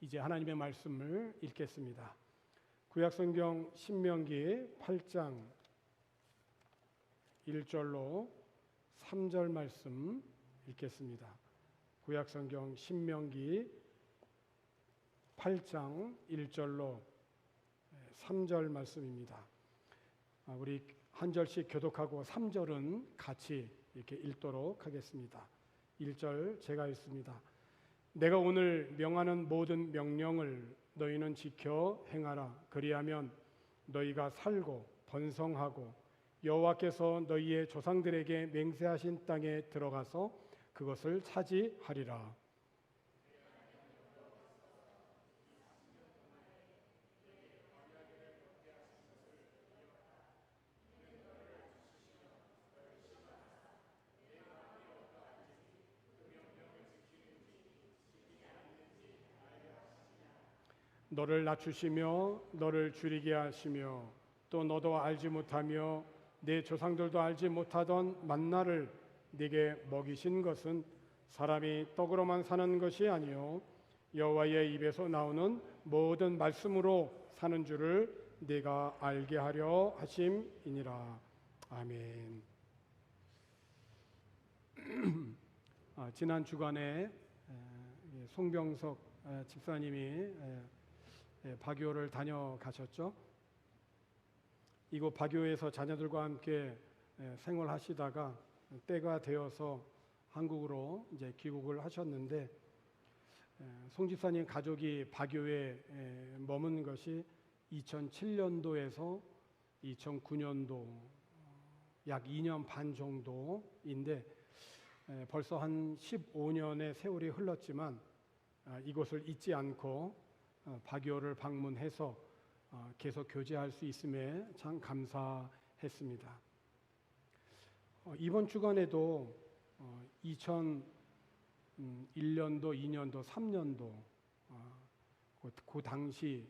이제 하나님의 말씀을 읽겠습니다. 구약성경 신명기 8장 1절로 3절 말씀 읽겠습니다. 구약성경 신명기 8장 1절로 3절 말씀입니다. 우리 한 절씩 교독하고 3절은 같이 이렇게 읽도록 하겠습니다. 1절 제가 읽습니다. 내가 오늘 명하는 모든 명령을 너희는 지켜 행하라. 그리하면 너희가 살고 번성하고 여호와께서 너희의 조상들에게 맹세하신 땅에 들어가서 그것을 차지하리라. 너를 낮추시며 너를 줄이게 하시며 또 너도 알지 못하며 내 조상들도 알지 못하던 만나를 네게 먹이신 것은 사람이 떡으로만 사는 것이 아니요 여호와의 입에서 나오는 모든 말씀으로 사는 줄을 네가 알게 하려 하심이니라. 아멘. 지난 주간에 송병석 집사님이 바교를 다녀가셨죠. 이곳 바교에서 자녀들과 함께 생활하시다가 때가 되어서 한국으로 이제 귀국을 하셨는데, 송 집사님 가족이 바교에 머문 것이 2007년도에서 2009년도 약 2년 반 정도인데, 벌써 한 15년의 세월이 흘렀지만 이곳을 잊지 않고 바교를 방문해서 계속 교제할 수 있음에 참 감사했습니다. 이번 주간에도 2001년도, 2년도, 3년도 그 당시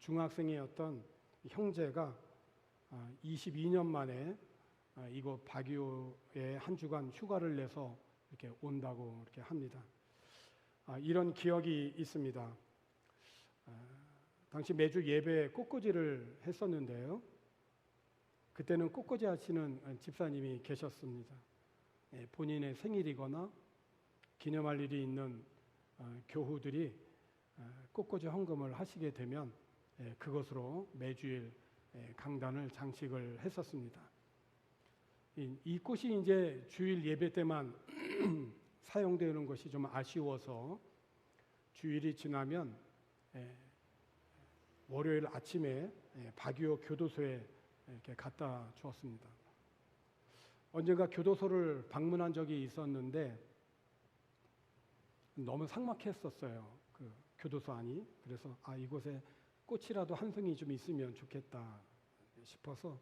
중학생이었던 형제가 22년 만에 이곳 바교에 한 주간 휴가를 내서 이렇게 온다고 이렇게 합니다. 이런 기억이 있습니다. 당시 매주 예배에 꽃꽂이를 했었는데요. 그때는 꽃꽂이 하시는 집사님이 계셨습니다. 본인의 생일이거나 기념할 일이 있는 교우들이 꽃꽂이 헌금을 하시게 되면 그것으로 매주일 강단을 장식을 했었습니다. 이 꽃이 이제 주일 예배 때만 사용되는 것이 좀 아쉬워서 주일이 지나면 월요일 아침에 바교 교도소에 이렇게 갖다 주었습니다. 언젠가 교도소를 방문한 적이 있었는데 너무 삭막했었어요. 그 교도소 안이. 그래서 이곳에 꽃이라도 한 송이 좀 있으면 좋겠다 싶어서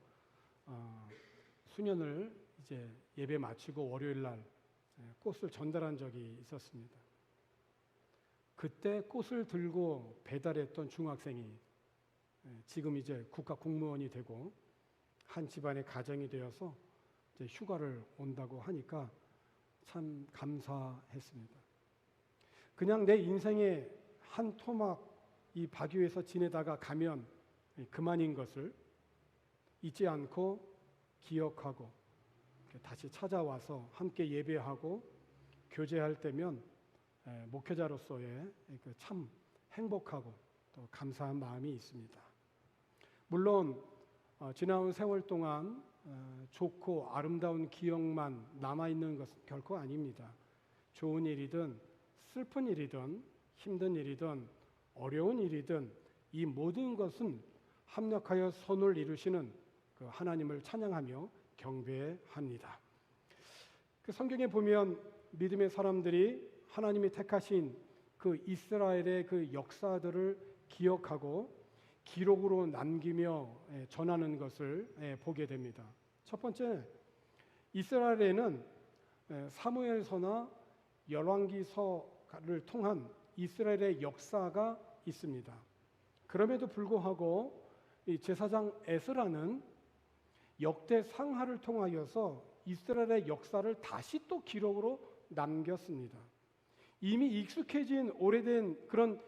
수년을 이제 예배 마치고 월요일 날 꽃을 전달한 적이 있었습니다. 그때 꽃을 들고 배달했던 중학생이 지금 이제 국가 공무원이 되고 한 집안의 가정이 되어서 이제 휴가를 온다고 하니까 참 감사했습니다. 그냥 내 인생의 한 토막 이 바교에서 지내다가 가면 그만인 것을 잊지 않고 기억하고 다시 찾아와서 함께 예배하고 교제할 때면 목회자로서의 참 행복하고 또 감사한 마음이 있습니다. 물론 지나온 세월 동안 좋고 아름다운 기억만 남아있는 것은 결코 아닙니다. 좋은 일이든 슬픈 일이든 힘든 일이든 어려운 일이든 이 모든 것은 합력하여 선을 이루시는 그 하나님을 찬양하며 경배합니다. 그 성경에 보면 믿음의 사람들이 하나님이 택하신 그 이스라엘의 그 역사들을 기억하고 기록으로 남기며 전하는 것을 보게 됩니다. 첫 번째, 이스라엘에는 사무엘서나 열왕기서를 통한 이스라엘의 역사가 있습니다. 그럼에도 불구하고 이 제사장 에스라는 역대 상하를 통하여서 이스라엘의 역사를 다시 또 기록으로 남겼습니다. 이미 익숙해진 오래된 그런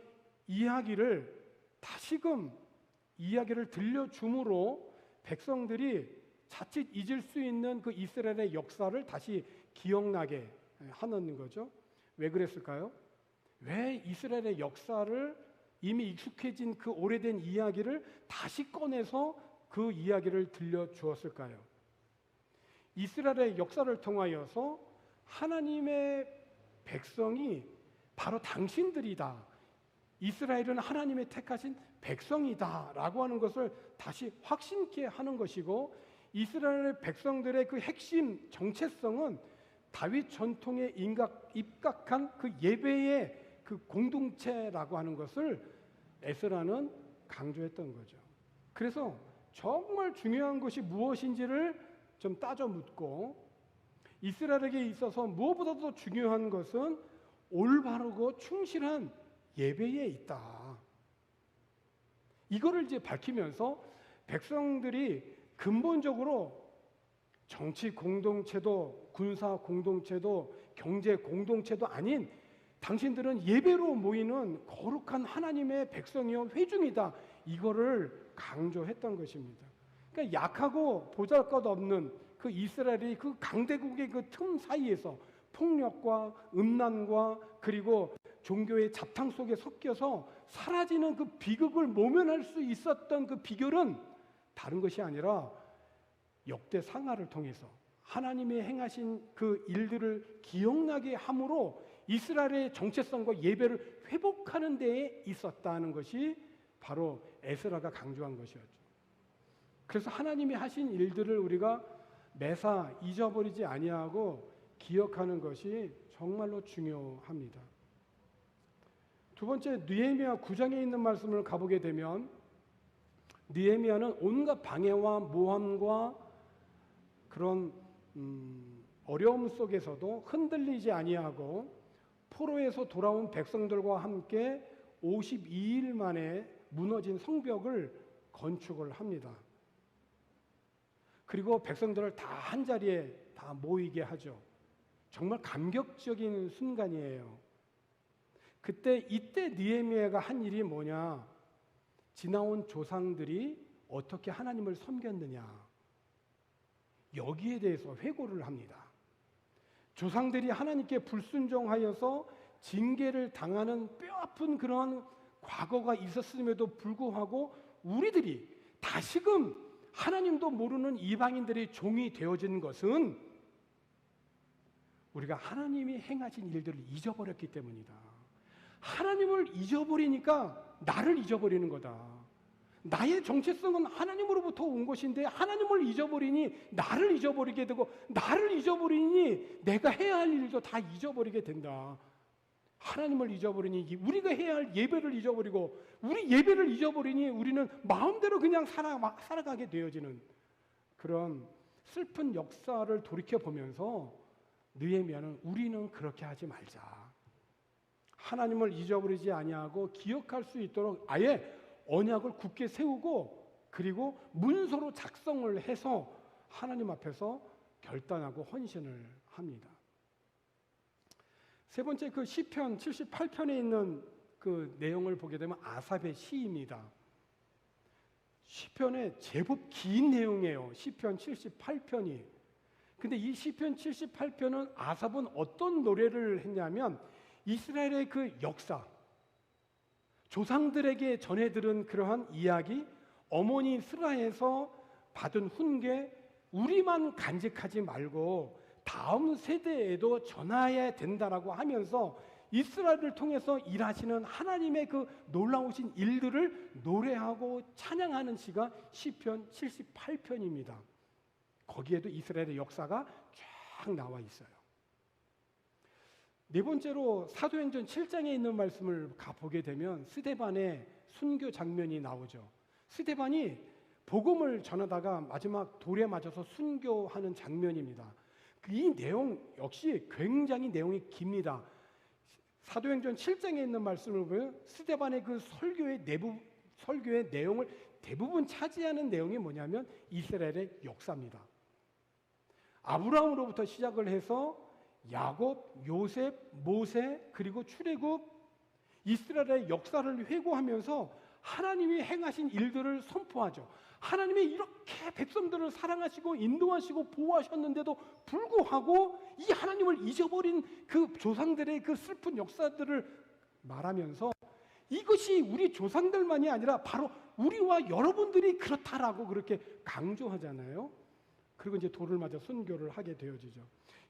이야기를 다시금 이야기를 들려줌으로 백성들이 자칫 잊을 수 있는 그 이스라엘의 역사를 다시 기억나게 하는 거죠. 왜 그랬을까요? 왜 이스라엘의 역사를 이미 익숙해진 그 오래된 이야기를 다시 꺼내서 그 이야기를 들려주었을까요? 이스라엘의 역사를 통하여서 하나님의 백성이 바로 당신들이다. 이스라엘은 하나님의 택하신 백성이다 라고 하는 것을 다시 확신케 하는 것이고, 이스라엘 백성들의 그 핵심 정체성은 다윗 전통에 입각한 그 예배의 그 공동체라고 하는 것을 에스라는 강조했던 거죠. 그래서 정말 중요한 것이 무엇인지를 좀 따져 묻고, 이스라엘에게 있어서 무엇보다도 중요한 것은 올바르고 충실한 예배에 있다. 이거를 이제 밝히면서 백성들이 근본적으로 정치 공동체도 군사 공동체도 경제 공동체도 아닌 당신들은 예배로 모이는 거룩한 하나님의 백성이요 회중이다. 이거를 강조했던 것입니다. 그러니까 약하고 보잘것없는 그 이스라엘이 그 강대국의 그 틈 사이에서 폭력과 음란과 그리고 종교의 잡탕 속에 섞여서 사라지는 그 비극을 모면할 수 있었던 그 비결은 다른 것이 아니라 역대 상하를 통해서 하나님이 행하신 그 일들을 기억나게 함으로 이스라엘의 정체성과 예배를 회복하는 데에 있었다는 것이 바로 에스라가 강조한 것이었죠. 그래서 하나님이 하신 일들을 우리가 매사 잊어버리지 아니하고 기억하는 것이 정말로 중요합니다. 두 번째, 느헤미야 9장에 있는 말씀을 가보게 되면 느헤미야는 온갖 방해와 모함과 그런 어려움 속에서도 흔들리지 아니하고 포로에서 돌아온 백성들과 함께 52일 만에 무너진 성벽을 건축을 합니다. 그리고 백성들을 다 한자리에 다 모이게 하죠. 정말 감격적인 순간이에요. 이때 느헤미야가 한 일이 뭐냐? 지나온 조상들이 어떻게 하나님을 섬겼느냐? 여기에 대해서 회고를 합니다. 조상들이 하나님께 불순종하여서 징계를 당하는 뼈아픈 그러한 과거가 있었음에도 불구하고 우리들이 다시금 하나님도 모르는 이방인들의 종이 되어진 것은 우리가 하나님이 행하신 일들을 잊어버렸기 때문이다. 하나님을 잊어버리니까 나를 잊어버리는 거다. 나의 정체성은 하나님으로부터 온 것인데 하나님을 잊어버리니 나를 잊어버리게 되고, 나를 잊어버리니 내가 해야 할 일도 다 잊어버리게 된다. 하나님을 잊어버리니 우리가 해야 할 예배를 잊어버리고, 우리 예배를 잊어버리니 우리는 마음대로 그냥 살아가게 되어지는 그런 슬픈 역사를 돌이켜보면서 느헤미야는 우리는 그렇게 하지 말자. 하나님을 잊어버리지 아니하고 기억할 수 있도록 아예 언약을 굳게 세우고, 그리고 문서로 작성을 해서 하나님 앞에서 결단하고 헌신을 합니다. 세 번째, 그 시편 78편에 있는 그 내용을 보게 되면 아삽의 시입니다. 시편에 제법 긴 내용이에요. 시편 78편이. 근데 이 시편 78편은 아삽은 어떤 노래를 했냐면 이스라엘의 그 역사, 조상들에게 전해 들은 그러한 이야기, 어머니 스라에서 받은 훈계, 우리만 간직하지 말고 다음 세대에도 전해야 된다라고 하면서 이스라엘을 통해서 일하시는 하나님의 그 놀라우신 일들을 노래하고 찬양하는 시가 시편 78편입니다. 거기에도 이스라엘의 역사가 쫙 나와 있어요. 네 번째로 사도행전 7장에 있는 말씀을 가보게 되면 스데반의 순교 장면이 나오죠. 스데반이 복음을 전하다가 마지막 돌에 맞아서 순교하는 장면입니다. 이 내용 역시 굉장히 내용이 깁니다. 사도행전 7장에 있는 말씀을 보면 스데반의 그 설교의 내용을 대부분 차지하는 내용이 뭐냐면 이스라엘의 역사입니다. 아브라함으로부터 시작을 해서 야곱, 요셉, 모세, 그리고 출애굽, 이스라엘의 역사를 회고하면서 하나님이 행하신 일들을 선포하죠. 하나님이 이렇게 백성들을 사랑하시고 인도하시고 보호하셨는데도 불구하고 이 하나님을 잊어버린 그 조상들의 그 슬픈 역사들을 말하면서 이것이 우리 조상들만이 아니라 바로 우리와 여러분들이 그렇다라고 그렇게 강조하잖아요. 그리고 이제 돌을 맞아 순교를 하게 되어지죠.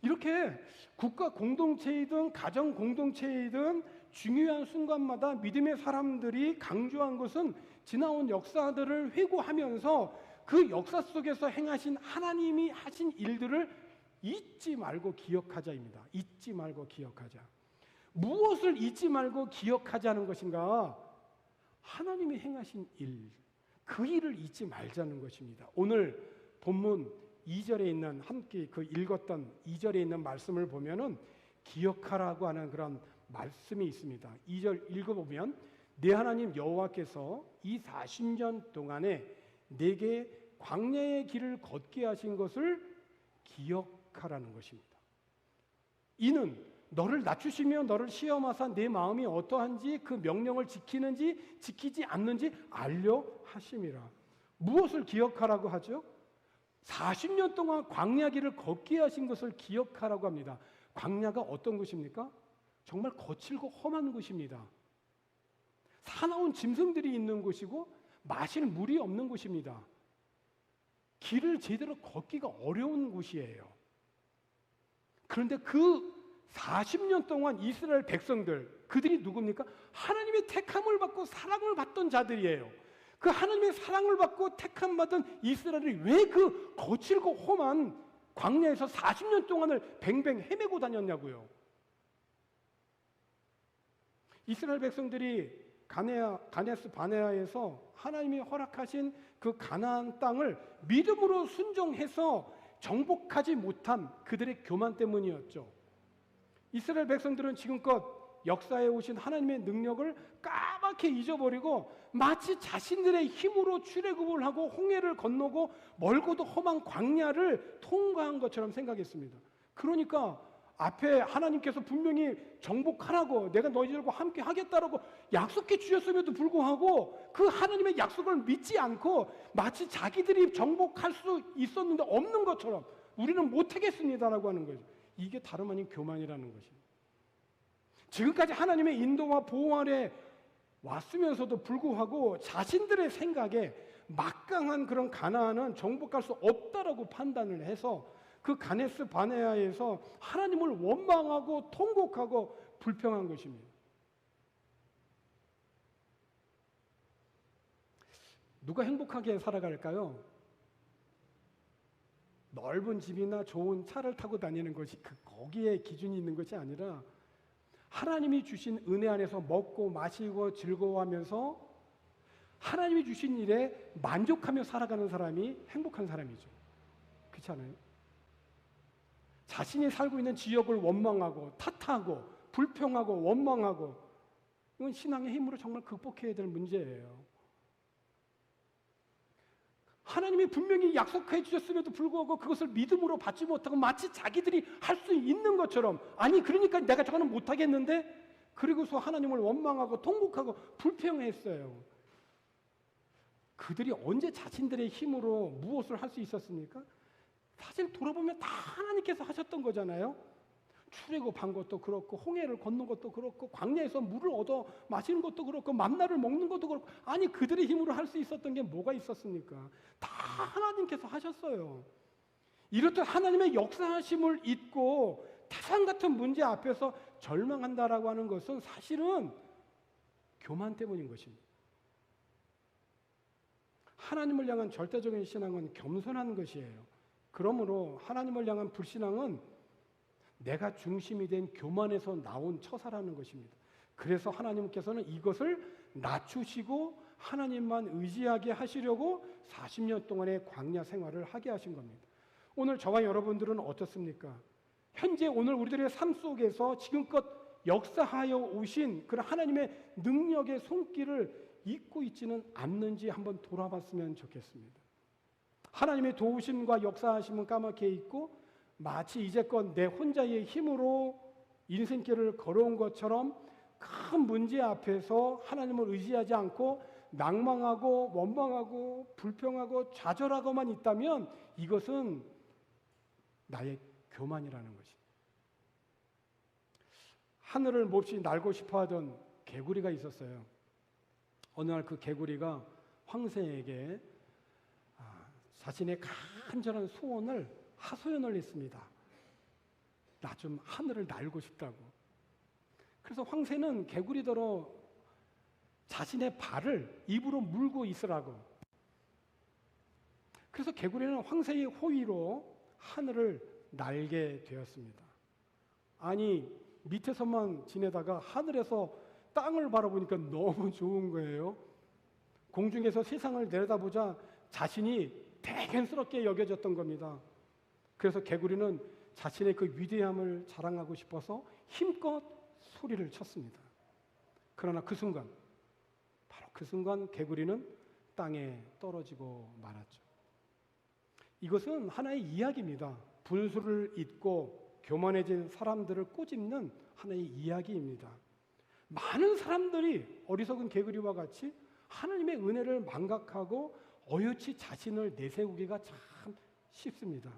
이렇게 국가 공동체이든 가정 공동체이든 중요한 순간마다 믿음의 사람들이 강조한 것은 지나온 역사들을 회고하면서 그 역사 속에서 행하신 하나님이 하신 일들을 잊지 말고 기억하자입니다. 잊지 말고 기억하자. 무엇을 잊지 말고 기억하자는 것인가? 하나님이 행하신 일, 그 일을 잊지 말자는 것입니다. 오늘 본문 2절에 있는 함께 그 읽었던 2절에 있는 말씀을 보면은 기억하라고 하는 그런 말씀이 있습니다. 2절 읽어보면 내 하나님 여호와께서 이 40년 동안에 내게 광야의 길을 걷게 하신 것을 기억하라는 것입니다. 이는 너를 낮추시며 너를 시험하사 내 마음이 어떠한지 그 명령을 지키는지 지키지 않는지 알려 하심이라. 무엇을 기억하라고 하죠? 40년 동안 광야 길을 걷게 하신 것을 기억하라고 합니다. 광야가 어떤 곳입니까? 정말 거칠고 험한 곳입니다. 사나운 짐승들이 있는 곳이고 마실 물이 없는 곳입니다. 길을 제대로 걷기가 어려운 곳이에요. 그런데 그 40년 동안 이스라엘 백성들, 그들이 누굽니까? 하나님의 택함을 받고 사랑을 받던 자들이에요. 그 하나님의 사랑을 받고 택함 받은 이스라엘이 왜 그 거칠고 험한 광야에서 40년 동안을 뱅뱅 헤매고 다녔냐고요. 이스라엘 백성들이 가데스 바네아에서 하나님이 허락하신 그 가나안 땅을 믿음으로 순종해서 정복하지 못한 그들의 교만 때문이었죠. 이스라엘 백성들은 지금껏 역사에 오신 하나님의 능력을 까맣게 잊어버리고 마치 자신들의 힘으로 출애굽을 하고 홍해를 건너고 멀고도 험한 광야를 통과한 것처럼 생각했습니다. 그러니까 앞에 하나님께서 분명히 정복하라고 내가 너희들과 함께 하겠다라고 약속해 주셨음에도 불구하고 그 하나님의 약속을 믿지 않고 마치 자기들이 정복할 수 있었는데 없는 것처럼 우리는 못하겠습니다라고 하는 거죠. 이게 다름 아닌 교만이라는 것입니다. 지금까지 하나님의 인도와 보호 아래 왔으면서도 불구하고 자신들의 생각에 막강한 그런 가나안은 정복할 수 없다라고 판단을 해서 그 가데스 바네아에서 하나님을 원망하고 통곡하고 불평한 것입니다. 누가 행복하게 살아갈까요? 넓은 집이나 좋은 차를 타고 다니는 것이 거기에 기준이 있는 것이 아니라 하나님이 주신 은혜 안에서 먹고 마시고 즐거워하면서 하나님이 주신 일에 만족하며 살아가는 사람이 행복한 사람이죠. 그렇지 않아요? 자신이 살고 있는 지역을 원망하고 탓하고 불평하고 원망하고 이건 신앙의 힘으로 정말 극복해야 될 문제예요. 하나님이 분명히 약속해 주셨음에도 불구하고 그것을 믿음으로 받지 못하고 마치 자기들이 할 수 있는 것처럼 아니 그러니까 내가 저거는 못하겠는데 그리고서 하나님을 원망하고 통곡하고 불평했어요. 그들이 언제 자신들의 힘으로 무엇을 할 수 있었습니까? 사실 돌아보면 다 하나님께서 하셨던 거잖아요. 출애굽한 것도 그렇고 홍해를 걷는 것도 그렇고 광야에서 물을 얻어 마시는 것도 그렇고 만나를 먹는 것도 그렇고 아니 그들의 힘으로 할 수 있었던 게 뭐가 있었습니까? 다 하나님께서 하셨어요. 이렇듯 하나님의 역사하심을 잊고 태산 같은 문제 앞에서 절망한다라고 하는 것은 사실은 교만 때문인 것입니다. 하나님을 향한 절대적인 신앙은 겸손한 것이에요. 그러므로 하나님을 향한 불신앙은 내가 중심이 된 교만에서 나온 처사라는 것입니다. 그래서 하나님께서는 이것을 낮추시고 하나님만 의지하게 하시려고 40년 동안의 광야 생활을 하게 하신 겁니다. 오늘 저와 여러분들은 어떻습니까? 현재 오늘 우리들의 삶 속에서 지금껏 역사하여 오신 그런 하나님의 능력의 손길을 잊고 있지는 않는지 한번 돌아봤으면 좋겠습니다. 하나님의 도우심과 역사하심은 까맣게 잊고 마치 이제껏 내 혼자의 힘으로 인생길을 걸어온 것처럼 큰 문제 앞에서 하나님을 의지하지 않고 낭망하고 원망하고 불평하고 좌절하고만 있다면 이것은 나의 교만이라는 것입니다. 하늘을 몹시 날고 싶어하던 개구리가 있었어요. 어느 날 그 개구리가 황새에게 자신의 간절한 소원을 하소연을 했습니다. 나 좀 하늘을 날고 싶다고. 그래서 황새는 개구리더러 자신의 발을 입으로 물고 있으라고. 그래서 개구리는 황새의 호의로 하늘을 날게 되었습니다. 아니, 밑에서만 지내다가 하늘에서 땅을 바라보니까 너무 좋은 거예요. 공중에서 세상을 내려다보자 자신이 대견스럽게 여겨졌던 겁니다. 그래서 개구리는 자신의 그 위대함을 자랑하고 싶어서 힘껏 소리를 쳤습니다. 그러나 그 순간, 바로 그 순간 개구리는 땅에 떨어지고 말았죠. 이것은 하나의 이야기입니다. 분수를 잇고 교만해진 사람들을 꼬집는 하나의 이야기입니다. 많은 사람들이 어리석은 개구리와 같이 하나님의 은혜를 망각하고 어여치 자신을 내세우기가 참 쉽습니다.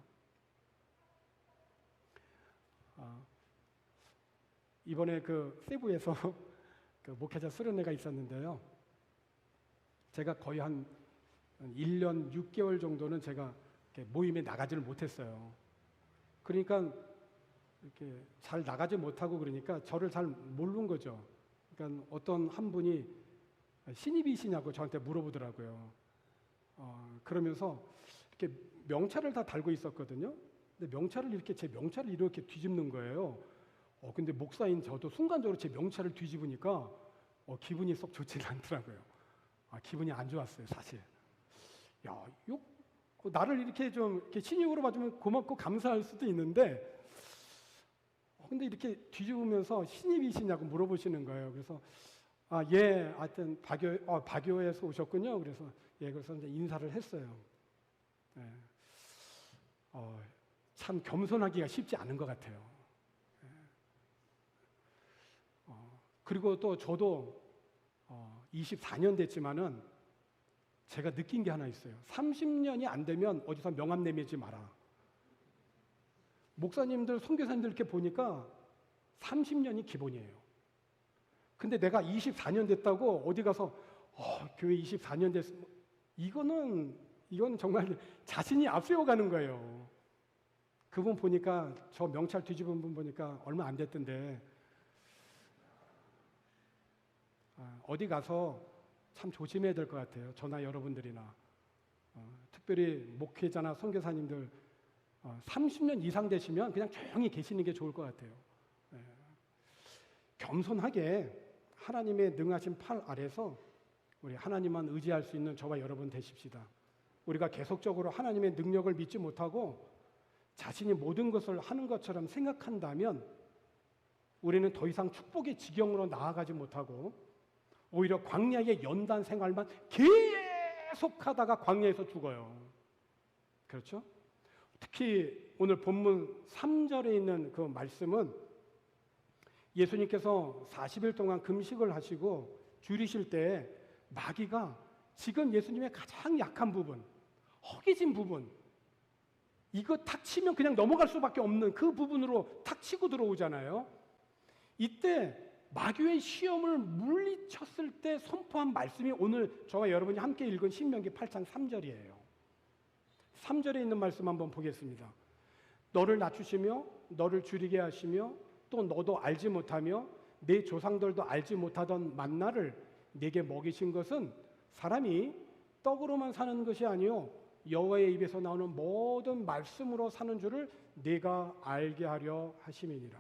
이번에 그 세부에서 그 목회자 수련회가 있었는데요. 제가 거의 한 1년 6개월 정도는 제가 모임에 나가지를 못했어요. 그러니까 이렇게 잘 나가지 못하고 그러니까 저를 잘 모르는 거죠. 그러니까 어떤 한 분이 신입이시냐고 저한테 물어보더라고요. 그러면서 이렇게 명찰을 다 달고 있었거든요. 근데 명찰을 이렇게 제 명찰을 이렇게 뒤집는 거예요. 근데 목사인 저도 순간적으로 제 명찰을 뒤집으니까 기분이 썩 좋지는 않더라고요. 기분이 안 좋았어요, 사실. 야, 나를 이렇게 좀 이렇게 신입으로 봐주면 고맙고 감사할 수도 있는데, 근데 이렇게 뒤집으면서 신입이시냐고 물어보시는 거예요. 그래서 예, 하여튼 박교에서 오셨군요. 그래서 그래서 이제 인사를 했어요. 예. 참 겸손하기가 쉽지 않은 것 같아요. 예. 그리고 또 저도 24년 됐지만은 제가 느낀 게 하나 있어요. 30년이 안 되면 어디서 명함 내밀지 마라. 목사님들, 선교사님들 이렇게 보니까 30년이 기본이에요. 근데 내가 24년 됐다고 어디 가서 교회 24년 됐어. 이건 정말 자신이 앞세워가는 거예요. 그분 보니까 저 명찰 뒤집은 분 보니까 얼마 안 됐던데 어디 가서 참 조심해야 될 것 같아요. 저나 여러분들이나 특별히 목회자나 선교사님들 30년 이상 되시면 그냥 조용히 계시는 게 좋을 것 같아요. 겸손하게 하나님의 능하신 팔 아래서 우리 하나님만 의지할 수 있는 저와 여러분 되십시다. 우리가 계속적으로 하나님의 능력을 믿지 못하고 자신이 모든 것을 하는 것처럼 생각한다면 우리는 더 이상 축복의 지경으로 나아가지 못하고 오히려 광야의 연단 생활만 계속하다가 광야에서 죽어요. 그렇죠? 특히 오늘 본문 3절에 있는 그 말씀은 예수님께서 40일 동안 금식을 하시고 줄이실 때 마귀가 지금 예수님의 가장 약한 부분, 허기진 부분, 이거 탁 치면 그냥 넘어갈 수밖에 없는 그 부분으로 탁 치고 들어오잖아요. 이때 마귀의 시험을 물리쳤을 때 선포한 말씀이 오늘 저와 여러분이 함께 읽은 신명기 8장 3절이에요. 3절에 있는 말씀 한번 보겠습니다. 너를 낮추시며 너를 줄이게 하시며 또 너도 알지 못하며 내 조상들도 알지 못하던 만나를 네게 먹이신 것은 사람이 떡으로만 사는 것이 아니요 여호와의 입에서 나오는 모든 말씀으로 사는 줄을 네가 알게 하려 하심이니라.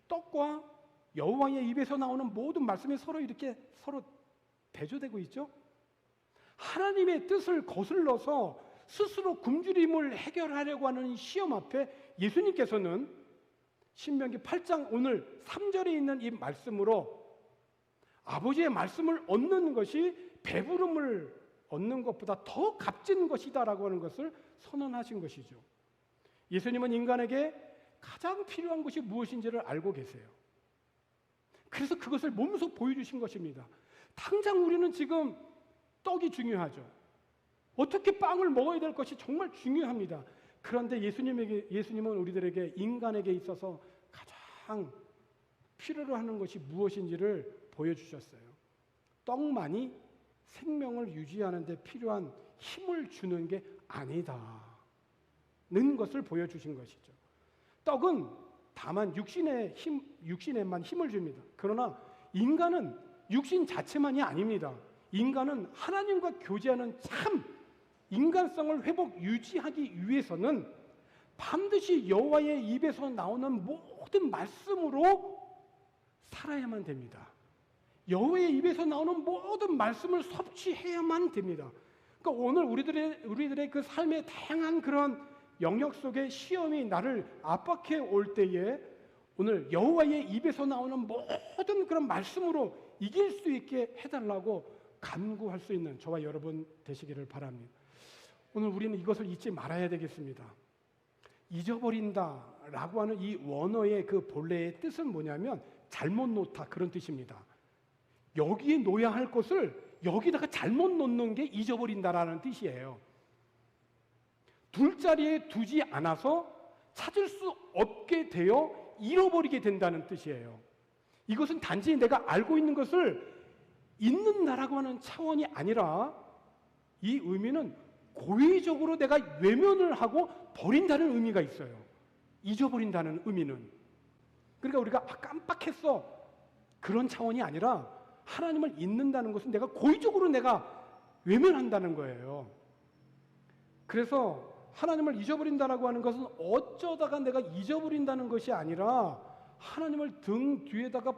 떡과 여호와의 입에서 나오는 모든 말씀이 서로 대조되고 있죠. 하나님의 뜻을 거슬러서 스스로 굶주림을 해결하려고 하는 시험 앞에 예수님께서는 신명기 8장 오늘 3절에 있는 이 말씀으로 아버지의 말씀을 얻는 것이 배부름을 얻는 것보다 더 값진 것이다라고 하는 것을 선언하신 것이죠. 예수님은 인간에게 가장 필요한 것이 무엇인지를 알고 계세요. 그래서 그것을 몸소 보여주신 것입니다. 당장 우리는 지금 떡이 중요하죠. 어떻게 빵을 먹어야 될 것이 정말 중요합니다. 그런데 예수님은 우리들에게, 인간에게 있어서 가장 필요로 하는 것이 무엇인지를 보여주셨어요. 떡만이 생명을 유지하는 데 필요한 힘을 주는 게 아니다는 것을 보여주신 것이죠. 떡은 다만 육신에만 힘을 줍니다. 그러나 인간은 육신 자체만이 아닙니다. 인간은 하나님과 교제하는 참 인간성을 유지하기 위해서는 반드시 여호와의 입에서 나오는 모든 말씀으로 살아야만 됩니다. 여호와의 입에서 나오는 모든 말씀을 섭취해야만 됩니다. 그러니까 오늘 우리들의 그 삶의 다양한 그런 영역 속에 시험이 나를 압박해 올 때에 오늘 여호와의 입에서 나오는 모든 그런 말씀으로 이길 수 있게 해달라고 간구할 수 있는 저와 여러분 되시기를 바랍니다. 오늘 우리는 이것을 잊지 말아야 되겠습니다. 잊어버린다라고 하는 이 원어의 그 본래의 뜻은 뭐냐면 잘못 놓다, 그런 뜻입니다. 여기에 놓아야 할 것을 여기다가 잘못 놓는 게 잊어버린다라는 뜻이에요. 둘 자리에 두지 않아서 찾을 수 없게 되어 잃어버리게 된다는 뜻이에요. 이것은 단지 내가 알고 있는 것을 잊는다라고 하는 차원이 아니라 이 의미는 고의적으로 내가 외면을 하고 버린다는 의미가 있어요. 잊어버린다는 의미는. 그러니까 우리가 깜빡했어, 그런 차원이 아니라 하나님을 잊는다는 것은 내가 고의적으로 외면한다는 거예요. 그래서 하나님을 잊어버린다라고 하는 것은 어쩌다가 내가 잊어버린다는 것이 아니라 하나님을 등 뒤에다가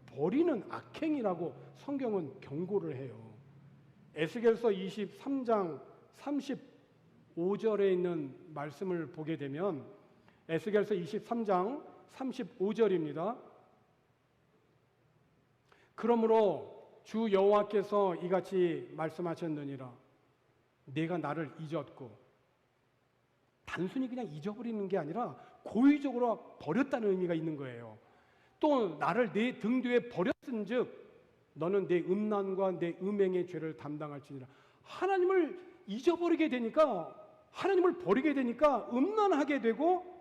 버리는 악행이라고 성경은 경고를 해요. 에스겔서 23장 35절에 있는 말씀을 보게 되면 에스겔서 23장 35절입니다. 그러므로 주 여호와께서 이같이 말씀하셨느니라. 내가 나를 잊었고, 단순히 그냥 잊어버리는 게 아니라 고의적으로 버렸다는 의미가 있는 거예요. 또 나를 내 등 뒤에 버렸은즉 너는 내 음란과 내 음행의 죄를 담당할지니라. 하나님을 잊어버리게 되니까, 하나님을 버리게 되니까 음란하게 되고,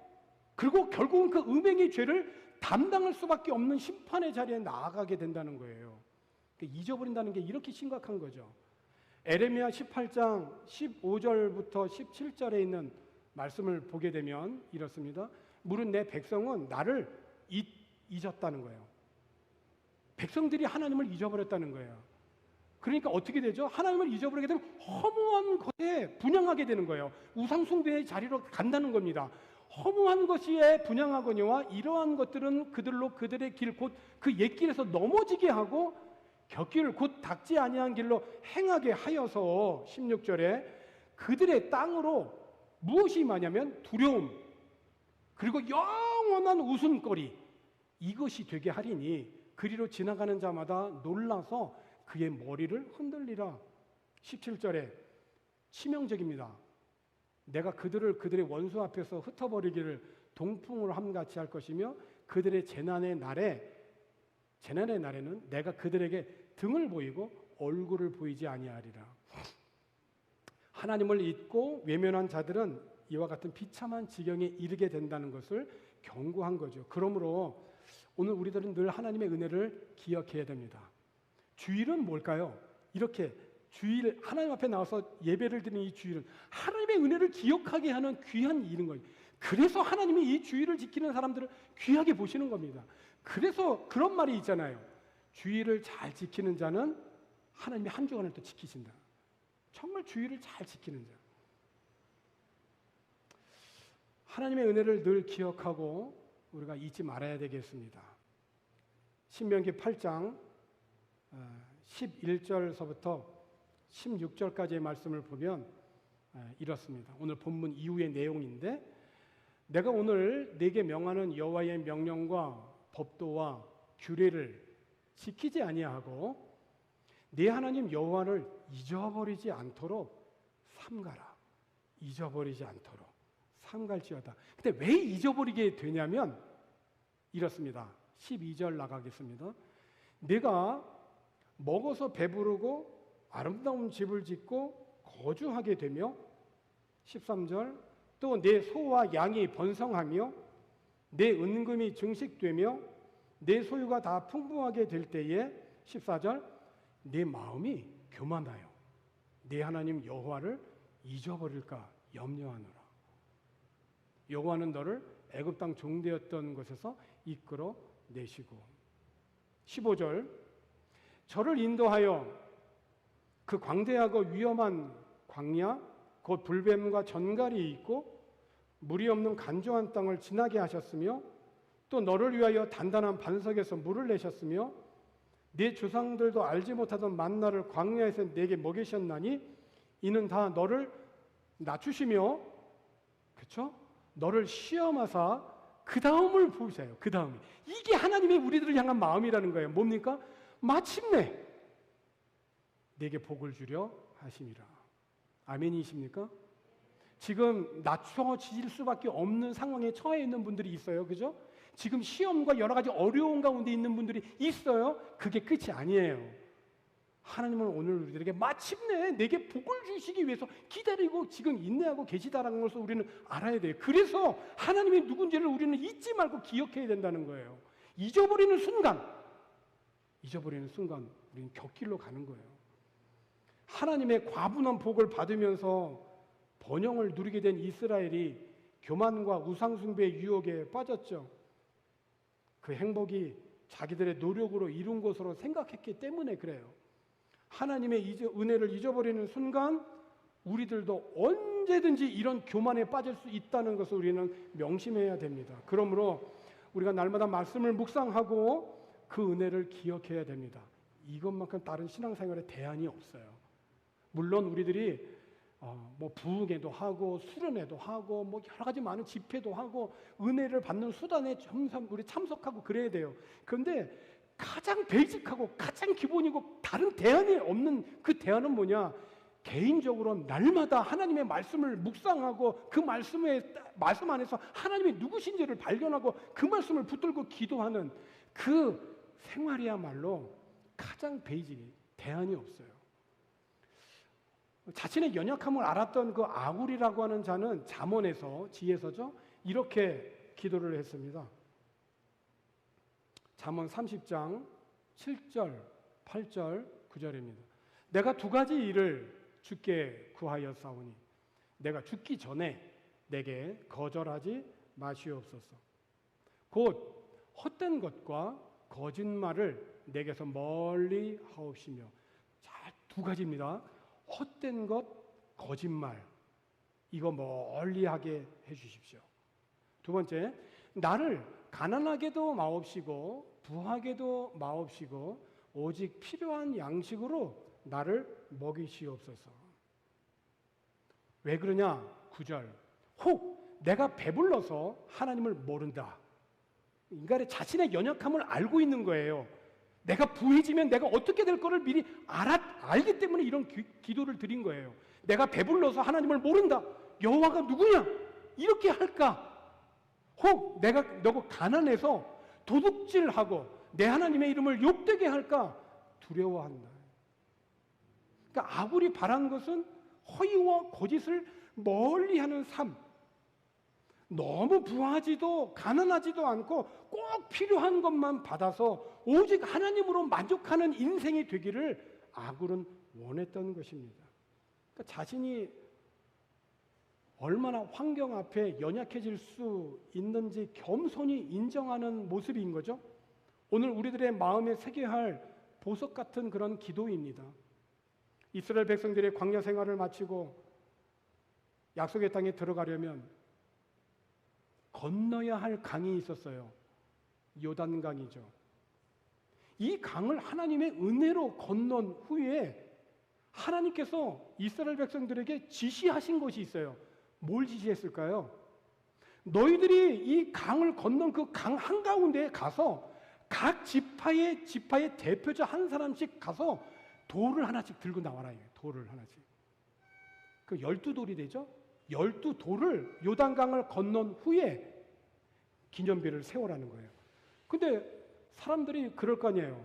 그리고 결국은 그 음행의 죄를 담당할 수밖에 없는 심판의 자리에 나아가게 된다는 거예요. 잊어버린다는 게 이렇게 심각한 거죠. 에레미야 18장 15절부터 17절에 있는 말씀을 보게 되면 이렇습니다. 물은 내 백성은 나를 잊었다는 거예요. 백성들이 하나님을 잊어버렸다는 거예요. 그러니까 어떻게 되죠? 하나님을 잊어버리게 되면 허무한 것에 분향하게 되는 거예요. 우상숭배의 자리로 간다는 겁니다. 허무한 것에 분향하거니와 이러한 것들은 그들로 그들의 길 곧 그 옛길에서 넘어지게 하고 곁길 곧 닦지 아니한 길로 행하게 하여서 16절에 그들의 땅으로 무엇이 임하냐면 두려움 그리고 영원한 웃음거리, 이것이 되게 하리니 그리로 지나가는 자마다 놀라서 그의 머리를 흔들리라. 17절에 치명적입니다. 내가 그들을 그들의 원수 앞에서 흩어버리기를 동풍으로 함같이 할 것이며 그들의 재난의 날에는 내가 그들에게 등을 보이고 얼굴을 보이지 아니하리라. 하나님을 잊고 외면한 자들은 이와 같은 비참한 지경에 이르게 된다는 것을 경고한 거죠. 그러므로 오늘 우리들은 늘 하나님의 은혜를 기억해야 됩니다. 주일은 뭘까요? 이렇게 주일 하나님 앞에 나와서 예배를 드리는 이 주일은 하나님의 은혜를 기억하게 하는 귀한 일인 거예요. 그래서 하나님이 이 주일을 지키는 사람들을 귀하게 보시는 겁니다. 그래서 그런 말이 있잖아요. 주일을 잘 지키는 자는 하나님이 한 주간을 또 지키신다. 정말 주일을 잘 지키는 자. 하나님의 은혜를 늘 기억하고 우리가 잊지 말아야 되겠습니다. 신명기 8장 11절서부터 16절까지의 말씀을 보면 이렇습니다. 오늘 본문 이후의 내용인데 내가 오늘 네게 명하는 여호와의 명령과 법도와 규례를 지키지 아니하고 네 하나님 여호와를 잊어버리지 않도록 삼가라. 잊어버리지 않도록 삼갈지어다. 근데 왜 잊어버리게 되냐면 이렇습니다. 12절 나가겠습니다. 내가 먹어서 배부르고 아름다운 집을 짓고 거주하게 되며 13절 또 내 소와 양이 번성하며 내 은금이 증식되며 내 소유가 다 풍부하게 될 때에 14절 내 마음이 교만하여 내 하나님 여호와를 잊어버릴까 염려하노라. 여호와는 너를 애굽 땅 종되었던 곳에서 이끌어 내시고 15절 저를 인도하여 그 광대하고 위험한 광야 곧 불뱀과 전갈이 있고 물이 없는 간조한 땅을 지나게 하셨으며 또 너를 위하여 단단한 반석에서 물을 내셨으며 네 조상들도 알지 못하던 만나를 광야에서 내게 먹이셨나니 이는 다 너를 낮추시며 그렇죠? 너를 시험하사 그 다음을 보세요. 그 다음이 이게 하나님의 우리들을 향한 마음이라는 거예요. 뭡니까? 마침내 내게 복을 주려 하심이라. 아멘이십니까? 지금 낮춰질 수밖에 없는 상황에 처해 있는 분들이 있어요. 그죠? 지금 시험과 여러 가지 어려운 가운데 있는 분들이 있어요. 그게 끝이 아니에요. 하나님은 오늘 우리들에게 마침내 내게 복을 주시기 위해서 기다리고 지금 인내하고 계시다라는 것을 우리는 알아야 돼요. 그래서 하나님이 누군지를 우리는 잊지 말고 기억해야 된다는 거예요. 잊어버리는 순간 우리는 격길로 가는 거예요. 하나님의 과분한 복을 받으면서 번영을 누리게 된 이스라엘이 교만과 우상숭배의 유혹에 빠졌죠. 그 행복이 자기들의 노력으로 이룬 것으로 생각했기 때문에 그래요. 하나님의 은혜를 잊어버리는 순간 우리들도 언제든지 이런 교만에 빠질 수 있다는 것을 우리는 명심해야 됩니다. 그러므로 우리가 날마다 말씀을 묵상하고 그 은혜를 기억해야 됩니다. 이것만큼 다른 신앙생활에 대안이 없어요. 물론 우리들이 부흥회도 하고 수련회도 하고 여러 가지 많은 집회도 하고 은혜를 받는 수단에 우리 참석하고 그래야 돼요. 그런데 가장 베이직하고 가장 기본이고 다른 대안이 없는 그 대안은 뭐냐? 개인적으로 날마다 하나님의 말씀을 묵상하고 그 말씀 안에서 하나님이 누구신지를 발견하고 그 말씀을 붙들고 기도하는 그 생활이야말로 가장 베이직이 대안이 없어요. 자신의 연약함을 알았던 그 아굴이라고 하는 자는 잠언에서 지혜서죠. 이렇게 기도를 했습니다. 잠언 30장 7절, 8절, 9절입니다. 내가 두 가지 일을 주께 구하였사오니 내가 죽기 전에 내게 거절하지 마시옵소서. 곧 헛된 것과 거짓말을 내게서 멀리 하옵시며. 자, 두 가지입니다. 헛된 것, 거짓말 이거 멀리하게 해주십시오. 두 번째, 나를 가난하게도 마옵시고 부하게도 마옵시고 오직 필요한 양식으로 나를 먹이시옵소서. 왜 그러냐? 9절 혹 내가 배불러서 하나님을 모른다. 인간의 자신의 연약함을 알고 있는 거예요. 내가 부해지면 내가 어떻게 될 거를 미리 알기 때문에 이런 기도를 드린 거예요. 내가 배불러서 하나님을 모른다. 여호와가 누구냐? 이렇게 할까? 혹 내가 너무 가난해서 도둑질하고 내 하나님의 이름을 욕되게 할까? 두려워한다. 그러니까 아굴이 바란 것은 허위와 거짓을 멀리하는 삶. 너무 부하지도 가난하지도 않고 꼭 필요한 것만 받아서 오직 하나님으로 만족하는 인생이 되기를 아굴은 원했던 것입니다. 그러니까 자신이 얼마나 환경 앞에 연약해질 수 있는지 겸손히 인정하는 모습인 거죠. 오늘 우리들의 마음에 새겨야 할 보석 같은 그런 기도입니다. 이스라엘 백성들의 광야 생활을 마치고 약속의 땅에 들어가려면 건너야 할 강이 있었어요. 요단강이죠. 이 강을 하나님의 은혜로 건넌 후에 하나님께서 이스라엘 백성들에게 지시하신 것이 있어요. 뭘 지시했을까요? 너희들이 이 강을 건넌 그 강 한가운데에 가서 각 지파의 대표자 한 사람씩 가서 돌을 하나씩 들고 나와라. 돌을 하나씩. 그 12돌이 되죠? 12돌을 요단강을 건넌 후에 기념비를 세우라는 거예요. 근데 사람들이 그럴 거 아니에요.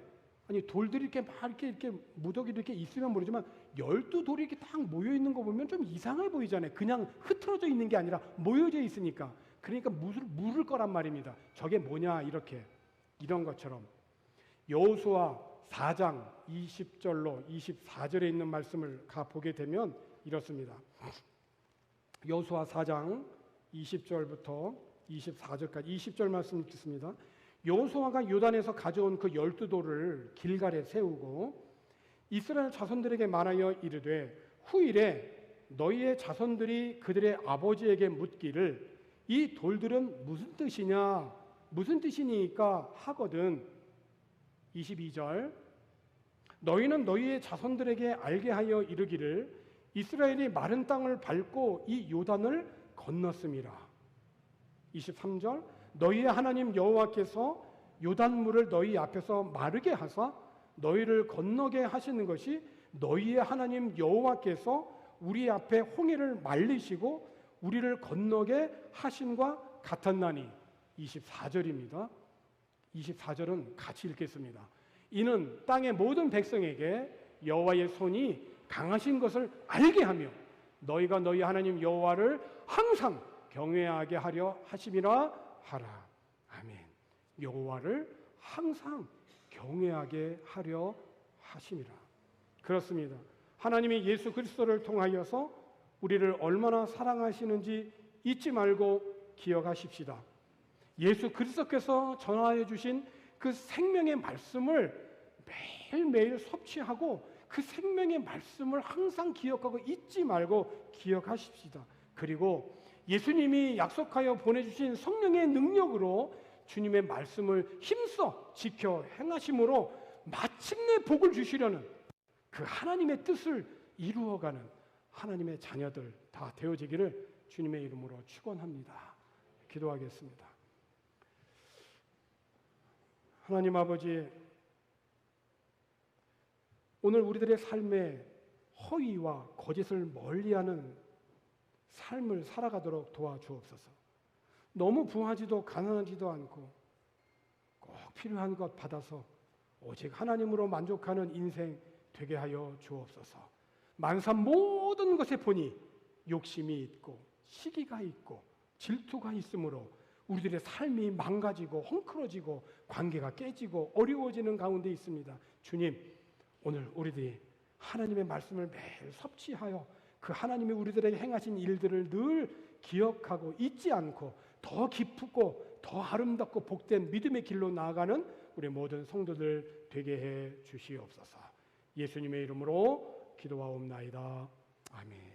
아니 돌들이 이렇게 막 이렇게 무더기도 이렇게 있으면 모르지만 12돌이 이렇게 딱 모여 있는 거 보면 좀 이상해 보이잖아요. 그냥 흐트러져 있는 게 아니라 모여져 있으니까. 그러니까 물을 거란 말입니다. 저게 뭐냐 이렇게 이런 것처럼 여호수아 4장 20절로 24절에 있는 말씀을 보게 되면 이렇습니다. 여호수아 4장 20절부터 24절까지 20절 말씀 읽겠습니다. 여호수아가 요단에서 가져온 그 12돌을 길갈에 세우고 이스라엘 자손들에게 말하여 이르되 후일에 너희의 자손들이 그들의 아버지에게 묻기를 이 돌들은 무슨 뜻이냐 무슨 뜻이니까 하거든. 22절 너희는 너희의 자손들에게 알게 하여 이르기를 이스라엘이 마른 땅을 밟고 이 요단을 건넜음이라. 23절 너희의 하나님 여호와께서 요단물을 너희 앞에서 마르게 하사 너희를 건너게 하시는 것이 너희의 하나님 여호와께서 우리 앞에 홍해를 말리시고 우리를 건너게 하심과 같았나니. 24절입니다. 24절은 같이 읽겠습니다. 이는 땅의 모든 백성에게 여호와의 손이 강하신 것을 알게 하며 너희가 너희 하나님 여호와를 항상 경외하게 하려 하심이라 하라. 아멘. 여호와를 항상 경외하게 하려 하심이라. 그렇습니다. 하나님이 예수 그리스도를 통하여서 우리를 얼마나 사랑하시는지 잊지 말고 기억하십시다. 예수 그리스도께서 전하여 주신 그 생명의 말씀을 매일매일 섭취하고 그 생명의 말씀을 항상 기억하고 잊지 말고 기억하십시다. 그리고 예수님이 약속하여 보내주신 성령의 능력으로 주님의 말씀을 힘써 지켜 행하심으로 마침내 복을 주시려는 그 하나님의 뜻을 이루어가는 하나님의 자녀들 다 되어지기를 주님의 이름으로 축원합니다. 기도하겠습니다. 하나님 아버지, 오늘 우리들의 삶에 허위와 거짓을 멀리하는 삶을 살아가도록 도와주옵소서. 너무 부하지도 가난하지도 않고 꼭 필요한 것 받아서 오직 하나님으로 만족하는 인생 되게 하여 주옵소서. 만사 모든 것에 보니 욕심이 있고 시기가 있고 질투가 있으므로 우리들의 삶이 망가지고 헝클어지고 관계가 깨지고 어려워지는 가운데 있습니다. 주님, 오늘 우리들이 하나님의 말씀을 매일 섭취하여 그 하나님이 우리들에게 행하신 일들을 늘 기억하고 잊지 않고 더 깊고 더 아름답고 복된 믿음의 길로 나아가는 우리 모든 성도들 되게 해 주시옵소서. 예수님의 이름으로 기도하옵나이다. 아멘.